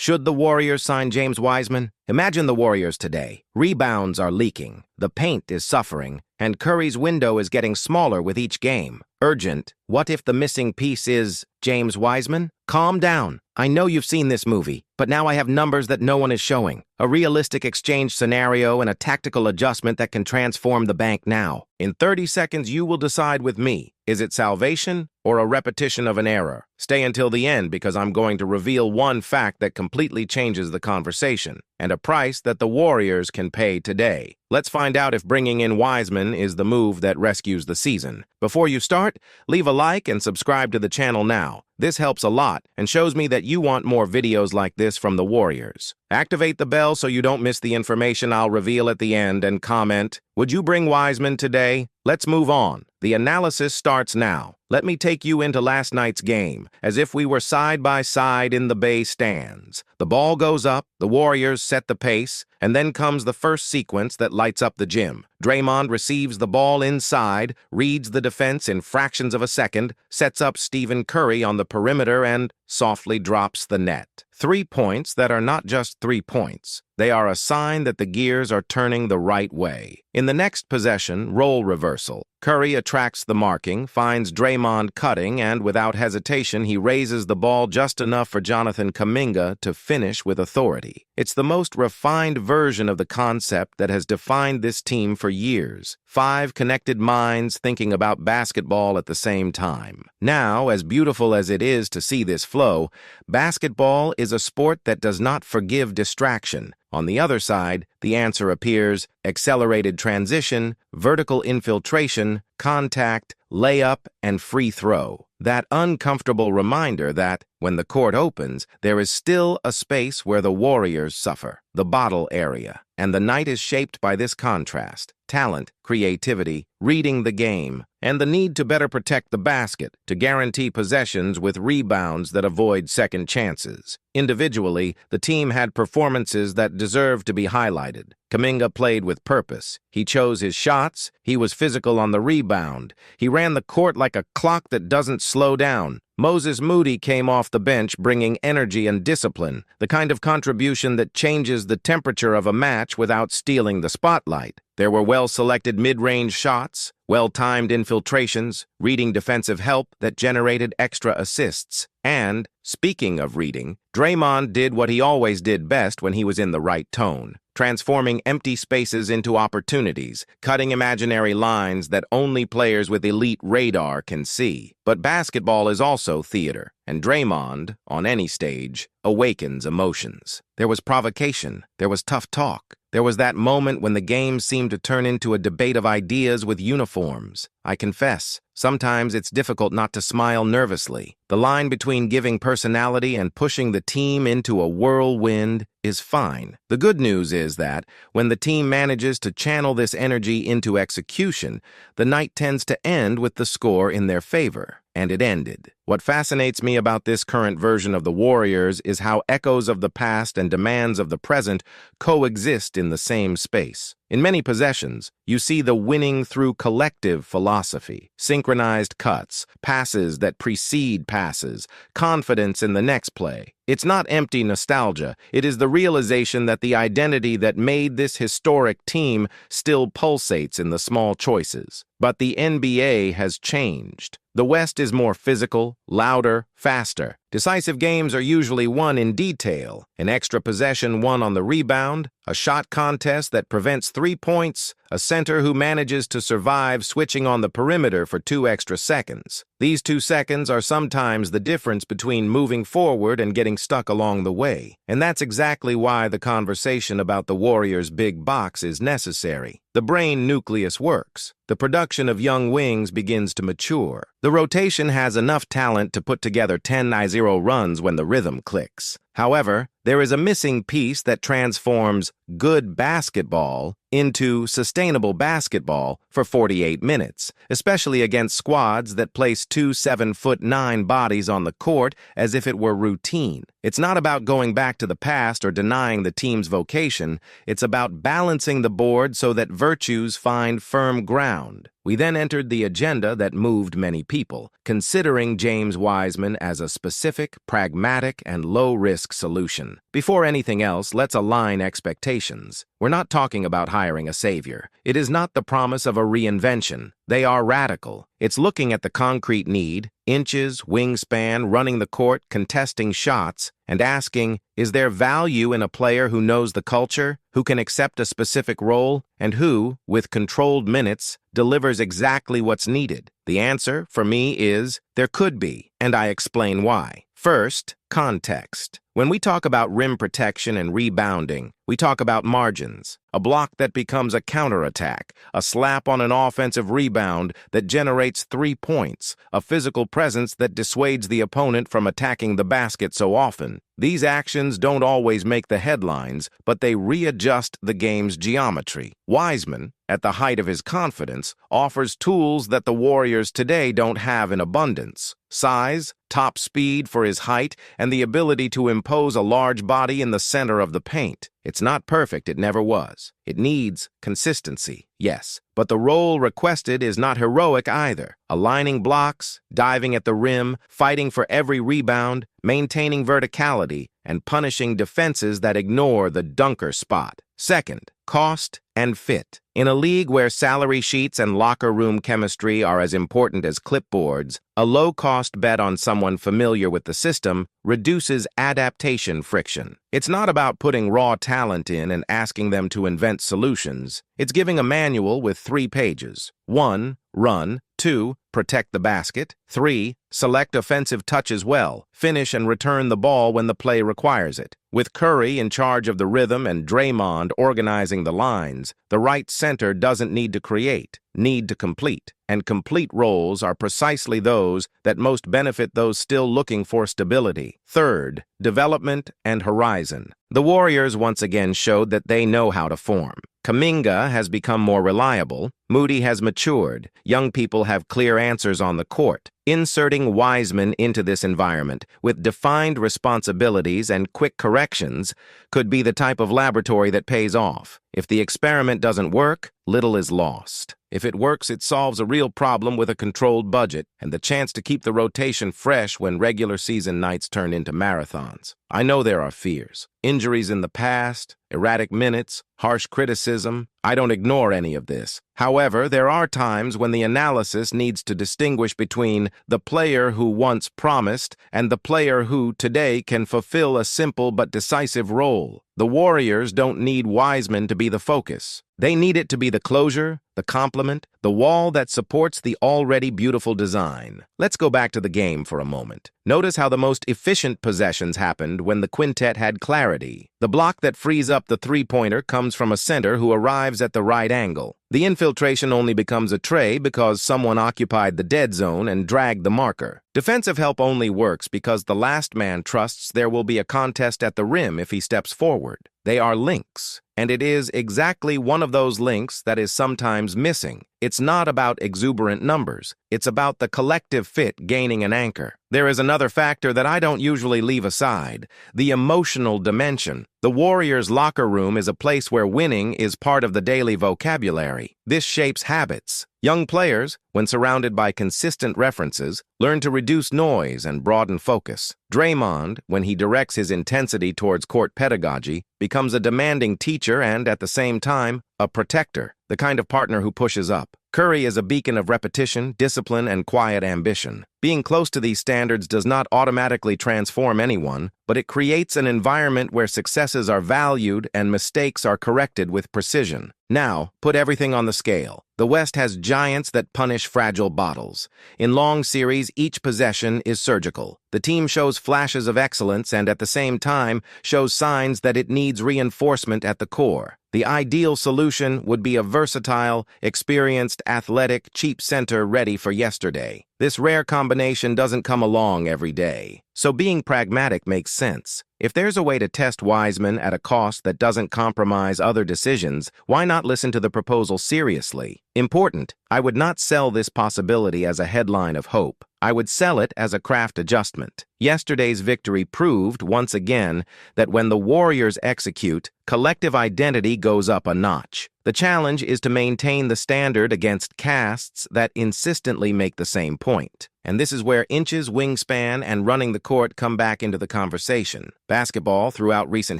Should the Warriors sign James Wiseman? Imagine the Warriors today. Rebounds are leaking, the paint is suffering, and Curry's window is getting smaller with each game. Urgent. What if the missing piece is James Wiseman? Calm down. I know you've seen this movie, but now I have numbers that no one is showing. A realistic exchange scenario and a tactical adjustment that can transform the bank now. In 30 seconds, you will decide with me. Is it salvation or a repetition of an error? Stay until the end because I'm going to reveal one fact that completely changes the conversation and a price that the Warriors can pay today. Let's find out if bringing in Wiseman is the move that rescues the season. Before you start, leave a like and subscribe to the channel now. This helps a lot and shows me that you want more videos like this from the Warriors. Activate the bell so you don't miss the information I'll reveal at the end and comment, would you bring Wiseman today? Let's move on. The analysis starts now. Let me take you into last night's game, as if we were side by side in the Bay stands. The ball goes up, the Warriors set the pace, and then comes the first sequence that lights up the gym. Draymond receives the ball inside, reads the defense in fractions of a second, sets up Stephen Curry on the perimeter, and softly drops the net. 3 points that are not just 3 points. They are a sign that the gears are turning the right way. In the next possession, role reversal. Curry attracts the marking, finds Draymond cutting, and without hesitation, he raises the ball just enough for Jonathan Kuminga to finish with authority. It's the most refined version of the concept that has defined this team for years. 5 connected minds thinking about basketball at the same time. Now, as beautiful as it is to see this flow, basketball is a sport that does not forgive distraction. On the other side, the answer appears: accelerated transition, vertical infiltration, contact, layup, and free throw. That uncomfortable reminder that, when the court opens, there is still a space where the Warriors suffer, the bottle area. And the night is shaped by this contrast: talent, creativity, reading the game, and the need to better protect the basket, to guarantee possessions with rebounds that avoid second chances. Individually, the team had performances that deserve to be highlighted. Kuminga played with purpose. He chose his shots. He was physical on the rebound. He ran the court like a clock that doesn't slow down. Moses Moody came off the bench bringing energy and discipline, the kind of contribution that changes the temperature of a match without stealing the spotlight. There were well-selected mid-range shots, well-timed infiltrations, reading defensive help that generated extra assists. And, speaking of reading, Draymond did what he always did best when he was in the right tone, transforming empty spaces into opportunities, cutting imaginary lines that only players with elite radar can see. But basketball is also theater, and Draymond, on any stage, awakens emotions. There was provocation, there was tough talk. There was that moment when the game seemed to turn into a debate of ideas with uniforms. I confess, sometimes it's difficult not to smile nervously. The line between giving personality and pushing the team into a whirlwind is fine. The good news is that, when the team manages to channel this energy into execution, the night tends to end with the score in their favor. And it ended. What fascinates me about this current version of the Warriors is how echoes of the past and demands of the present coexist in the same space. In many possessions, you see the winning through collective philosophy, synchronized cuts, passes that precede passes, confidence in the next play. It's not empty nostalgia. It is the realization that the identity that made this historic team still pulsates in the small choices. But the NBA has changed. The West is more physical, louder, faster. Decisive games are usually won in detail, an extra possession won on the rebound, a shot contest that prevents 3 points, a center who manages to survive switching on the perimeter for 2 extra seconds. These 2 seconds are sometimes the difference between moving forward and getting stuck along the way. And that's exactly why the conversation about the Warriors' big box is necessary. The brain nucleus works. The production of young wings begins to mature. The rotation has enough talent to put together 10-0 runs when the rhythm clicks. However, there is a missing piece that transforms good basketball into sustainable basketball for 48 minutes, especially against squads that place 2 7'9" bodies on the court as if it were routine. It's not about going back to the past or denying the team's vocation. It's about balancing the board so that virtues find firm ground. We then entered the agenda that moved many people, considering James Wiseman as a specific, pragmatic, and low-risk high-risk solution. Before anything else, let's align expectations. We're not talking about hiring a savior. It is not the promise of a reinvention. They are radical. It's looking at the concrete need, inches, wingspan, running the court, contesting shots, and asking, is there value in a player who knows the culture, who can accept a specific role, and who, with controlled minutes, delivers exactly what's needed? The answer, for me, is there could be, and I explain why. First, context. When we talk about rim protection and rebounding, we talk about margins. A block that becomes a counterattack, a slap on an offensive rebound that generates 3 points, a physical presence that dissuades the opponent from attacking the basket so often. These actions don't always make the headlines, but they readjust the game's geometry. Wiseman, at the height of his confidence, offers tools that the Warriors today don't have in abundance. Size, top speed for his height, and the ability to impose a large body in the center of the paint. It's not perfect, it never was. It needs consistency, yes, but the role requested is not heroic either. Aligning blocks, diving at the rim, fighting for every rebound, maintaining verticality, and punishing defenses that ignore the dunker spot. Second, cost and fit. In a league where salary sheets and locker room chemistry are as important as clipboards, a low-cost bet on someone familiar with the system reduces adaptation friction. It's not about putting raw talent in and asking them to invent solutions. It's giving a manual with 3 pages. 1. Run. 2. Protect the basket. 3. Select offensive touches well. Finish and return the ball when the play requires it. With Curry in charge of the rhythm and Draymond organizing the lines, the right center doesn't need to create, need to complete. And complete roles are precisely those that most benefit those still looking for stability. Third, development and horizon. The Warriors once again showed that they know how to form. Kuminga has become more reliable. Moody has matured. Young people have clear answers on the court. Inserting Wiseman into this environment with defined responsibilities and quick corrections could be the type of laboratory that pays off. If the experiment doesn't work, little is lost. If it works, it solves a real problem with a controlled budget and the chance to keep the rotation fresh when regular season nights turn into marathons. I know there are fears. Injuries in the past, erratic minutes, harsh criticism. I don't ignore any of this. However, there are times when the analysis needs to distinguish between the player who once promised and the player who today can fulfill a simple but decisive role. The Warriors don't need Wiseman to be the focus. They need it to be the closure, the complement, the wall that supports the already beautiful design. Let's go back to the game for a moment. Notice how the most efficient possessions happened when the quintet had clarity. The block that frees up the three-pointer comes from a center who arrives at the right angle. The infiltration only becomes a tray because someone occupied the dead zone and dragged the marker. Defensive help only works because the last man trusts there will be a contest at the rim if he steps forward. They are links, and it is exactly one of those links that is sometimes missing. It's not about exuberant numbers. It's about the collective fit gaining an anchor. There is another factor that I don't usually leave aside, the emotional dimension. The Warriors' locker room is a place where winning is part of the daily vocabulary. This shapes habits. Young players, when surrounded by consistent references, learn to reduce noise and broaden focus. Draymond, when he directs his intensity towards court pedagogy, becomes a demanding teacher and, at the same time, a protector, the kind of partner who pushes up. Curry is a beacon of repetition, discipline, and quiet ambition. Being close to these standards does not automatically transform anyone, but it creates an environment where successes are valued and mistakes are corrected with precision. Now, put everything on the scale. The West has giants that punish fragile bottles. In long series, each possession is surgical. The team shows flashes of excellence and at the same time shows signs that it needs reinforcement at the core. The ideal solution would be a versatile, experienced, athletic, cheap center ready for yesterday. This rare combination doesn't come along every day. So being pragmatic makes sense. If there's a way to test Wiseman at a cost that doesn't compromise other decisions, why not listen to the proposal seriously? Important, I would not sell this possibility as a headline of hope. I would sell it as a craft adjustment. Yesterday's victory proved, once again, that when the Warriors execute, collective identity goes up a notch. The challenge is to maintain the standard against casts that insistently make the same point. And this is where inches, wingspan, and running the court come back into the conversation. Basketball, throughout recent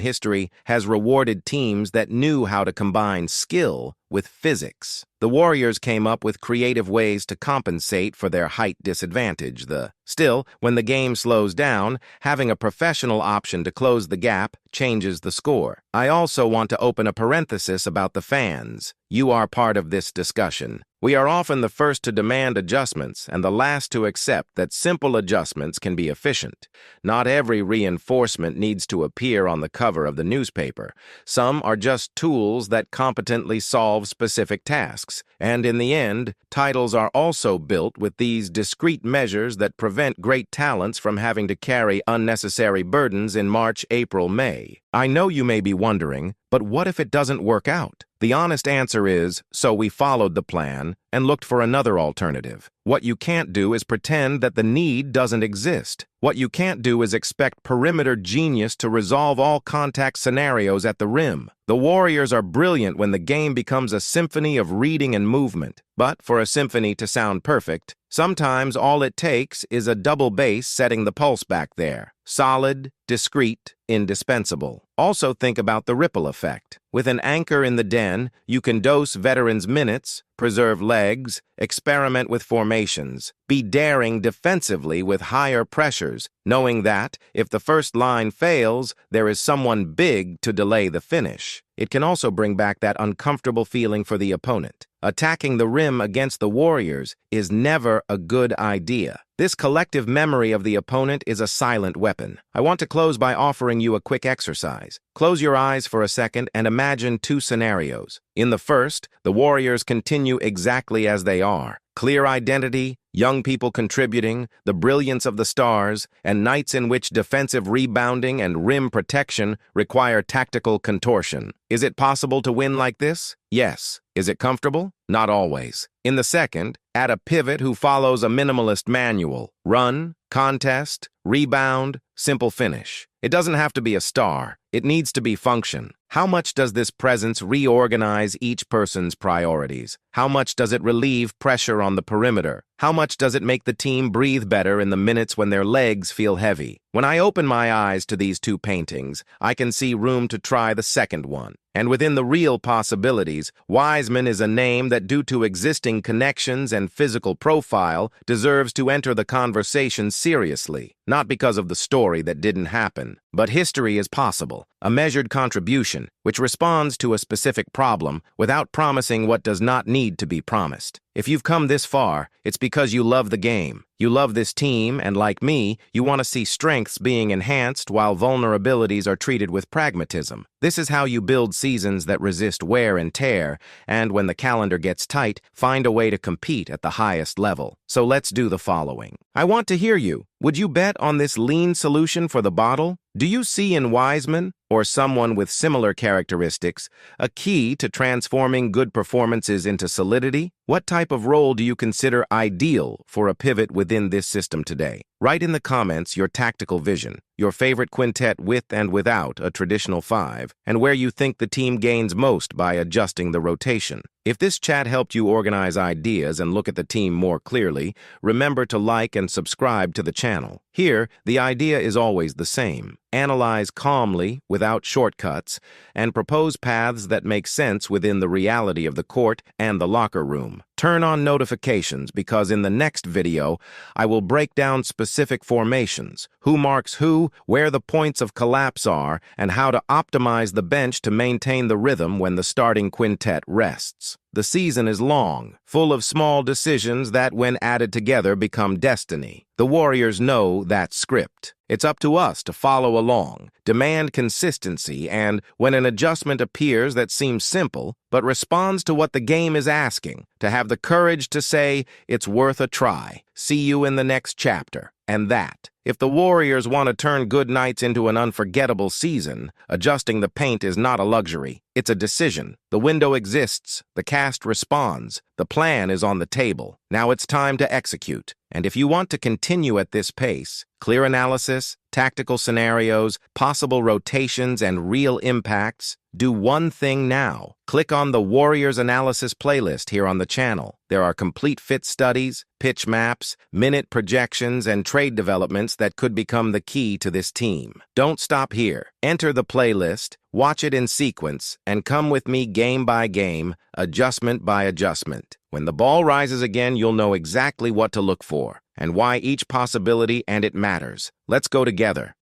history, has rewarded teams that knew how to combine skill with physics. The Warriors came up with creative ways to compensate for their height disadvantage. Still, when the game slows down, having a professional option to close the gap changes the score. I also want to open a parenthesis about the fans. You are part of this discussion. We are often the first to demand adjustments and the last to accept that simple adjustments can be efficient. Not every reinforcement needs to appear on the cover of the newspaper. Some are just tools that competently solve specific tasks. And in the end, titles are also built with these discrete measures that prevent great talents from having to carry unnecessary burdens in March, April, May. I know you may be wondering, but what if it doesn't work out? The honest answer is, so we followed the plan and looked for another alternative. What you can't do is pretend that the need doesn't exist. What you can't do is expect perimeter genius to resolve all contact scenarios at the rim. The Warriors are brilliant when the game becomes a symphony of reading and movement. But for a symphony to sound perfect, sometimes all it takes is a double bass setting the pulse back there. Solid, discreet, indispensable. Also think about the ripple effect. With an anchor in the den, you can dose veterans' minutes, preserve legs, experiment with formations, be daring defensively with higher pressures, knowing that, if the first line fails, there is someone big to delay the finish. It can also bring back that uncomfortable feeling for the opponent. Attacking the rim against the Warriors is never a good idea. This collective memory of the opponent is a silent weapon. I want to close by offering you a quick exercise. Close your eyes for a second and imagine two scenarios. In the first, the Warriors continue exactly as they are. Clear identity, young people contributing, the brilliance of the stars, and nights in which defensive rebounding and rim protection require tactical contortion. Is it possible to win like this? Yes. Is it comfortable? Not always. In the second, add a pivot who follows a minimalist manual. Run, contest, rebound, simple finish. It doesn't have to be a star. It needs to be function. How much does this presence reorganize each person's priorities? How much does it relieve pressure on the perimeter? How much does it make the team breathe better in the minutes when their legs feel heavy? When I open my eyes to these two paintings, I can see room to try the second one. And within the real possibilities, Wiseman is a name that, due to existing connections and physical profile, deserves to enter the conversation seriously. Not because of the story that didn't happen, but history is possible, a measured contribution which responds to a specific problem without promising what does not need to be promised. If you've come this far, it's because you love the game. You love this team, and like me, you want to see strengths being enhanced while vulnerabilities are treated with pragmatism. This is how you build seasons that resist wear and tear, and when the calendar gets tight, find a way to compete at the highest level. So let's do the following. I want to hear you. Would you bet on this lean solution for the bottle? Do you see in Wiseman, or someone with similar characteristics, a key to transforming good performances into solidity? What type of role do you consider ideal for a pivot within this system today? Write in the comments your tactical vision, your favorite quintet with and without a traditional five, and where you think the team gains most by adjusting the rotation. If this chat helped you organize ideas and look at the team more clearly, remember to like and subscribe to the channel. Here, the idea is always the same. Analyze calmly, without shortcuts, and propose paths that make sense within the reality of the court and the locker room. Turn on notifications because in the next video, I will break down specific formations, who marks who, where the points of collapse are, and how to optimize the bench to maintain the rhythm when the starting quintet rests. The season is long, full of small decisions that, when added together, become destiny. The Warriors know that script. It's up to us to follow along, demand consistency, and, when an adjustment appears that seems simple, but responds to what the game is asking, to have the courage to say, it's worth a try. See you in the next chapter. And that, if the Warriors want to turn good nights into an unforgettable season, adjusting the paint is not a luxury. It's a decision. The window exists. The cast responds. The plan is on the table. Now it's time to execute. And if you want to continue at this pace, clear analysis, tactical scenarios, possible rotations, and real impacts, do one thing now. Click on the Warriors Analysis playlist here on the channel. There are complete fit studies, pitch maps, minute projections, and trade developments that could become the key to this team. Don't stop here. Enter the playlist, watch it in sequence, and come with me game by game, adjustment by adjustment. When the ball rises again, you'll know exactly what to look for and why each possibility and it matters. Let's go together.